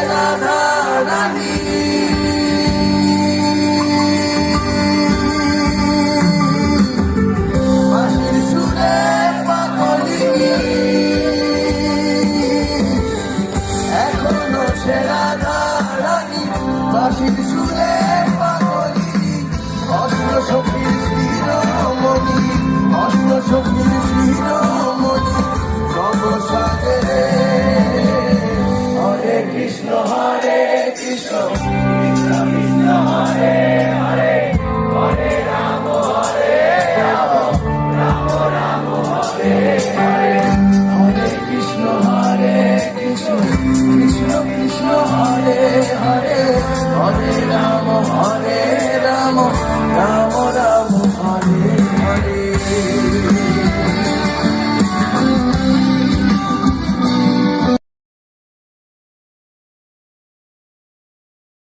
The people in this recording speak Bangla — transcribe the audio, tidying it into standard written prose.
রাধা রানী বাঁশির সুরে পাগলিনী এখনো সে রাধা রানী বাঁশির সুরে পাগলিনী অষ্ট সখীর শিরোমণি অষ্ট সখীর শিরোমণি নবসাগরে হরে কৃষ্ণ কৃষ্ণ কৃষ্ণ হরে হরে